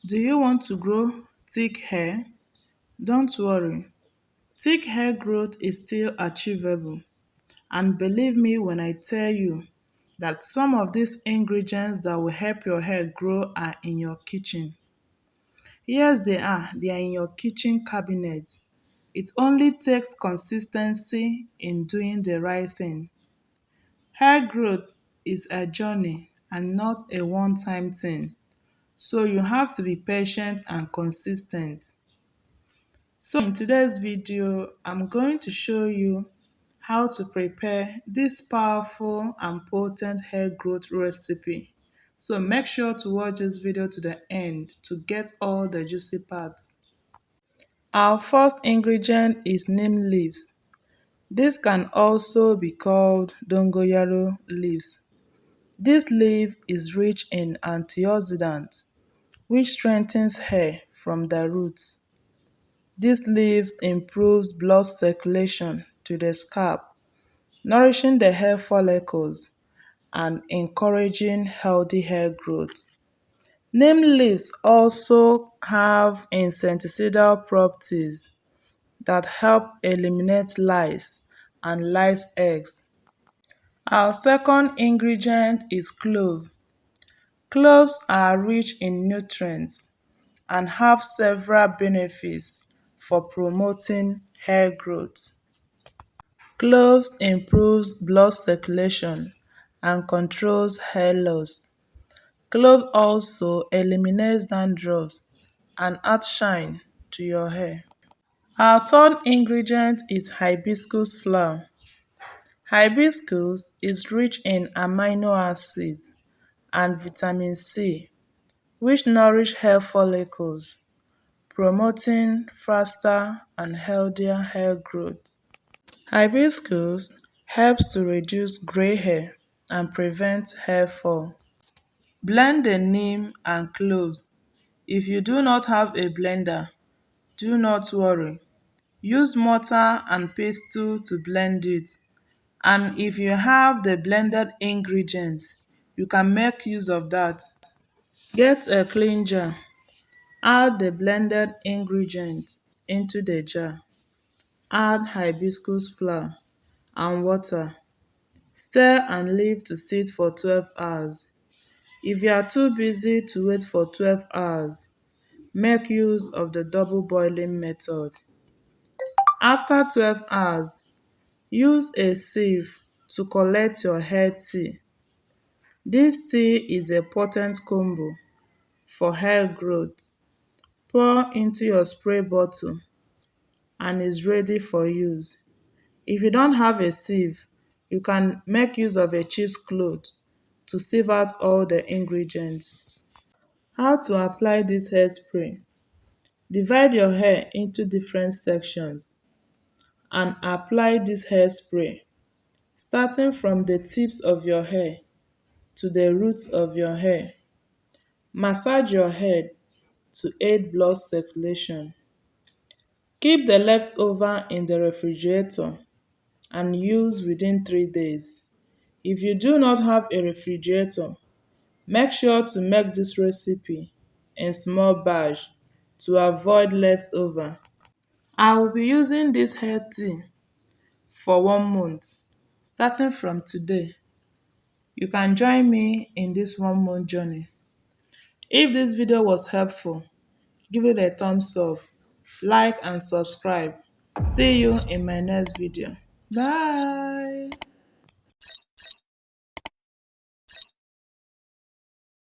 Do you want to grow thick hair? Don't worry. Thick hair growth is still achievable. And believe me when I tell you that some of these ingredients that will help your hair grow are in your kitchen. Yes, they are. They are in your kitchen cabinet. It only takes consistency in doing the right thing. Hair growth is a journey and not a one-time thing. So you have to be patient and consistent. So in today's video, I'm going to show you how to prepare this powerful and potent hair growth recipe. So make sure to watch this video to the end to get all the juicy parts. Our first ingredient is neem leaves. This can also be called dongoyaro leaves. This leaf is rich in antioxidants, which strengthens hair from the roots. These leaves improves blood circulation to the scalp, nourishing the hair follicles and encouraging healthy hair growth. Neem leaves also have insecticidal properties that help eliminate lice and lice eggs. Our second ingredient is clove. Cloves are rich in nutrients and have several benefits for promoting hair growth. Cloves improves blood circulation and controls hair loss. Clove also eliminates dandruff and adds shine to your hair. Our third ingredient is hibiscus flower. Hibiscus is rich in amino acids and vitamin C, which nourish hair follicles, promoting faster and healthier hair growth. Hibiscus helps to reduce gray hair and prevent hair fall. Blend the neem and cloves. If you do not have a blender, do not worry. Use mortar and pestle to blend it. And if you have the blended ingredients, you can make use of that. Get a clean jar. Add the blended ingredients into the jar. Add hibiscus flower and water. Stir and leave to sit for 12 hours. If you are too busy to wait for 12 hours, make use of the double boiling method. After 12 hours, use a sieve to collect your hair tea. This tea is a potent combo for hair growth. Pour into your spray bottle and is ready for use. If you don't have a sieve, you can make use of a cheesecloth to sieve out all the ingredients. How to apply this hairspray? Divide your hair into different sections and apply this hairspray starting from the tips of your hair to the roots of your hair. Massage your head to aid blood circulation. Keep the leftover in the refrigerator and use within 3 days. If you do not have a refrigerator, make sure to make this recipe in small batch to avoid leftover. I will be using this hair tea for 1 month, starting from today. You can join me in this 1 month journey. If this video was helpful, give it a thumbs up, like and subscribe. See you in my next video. Bye.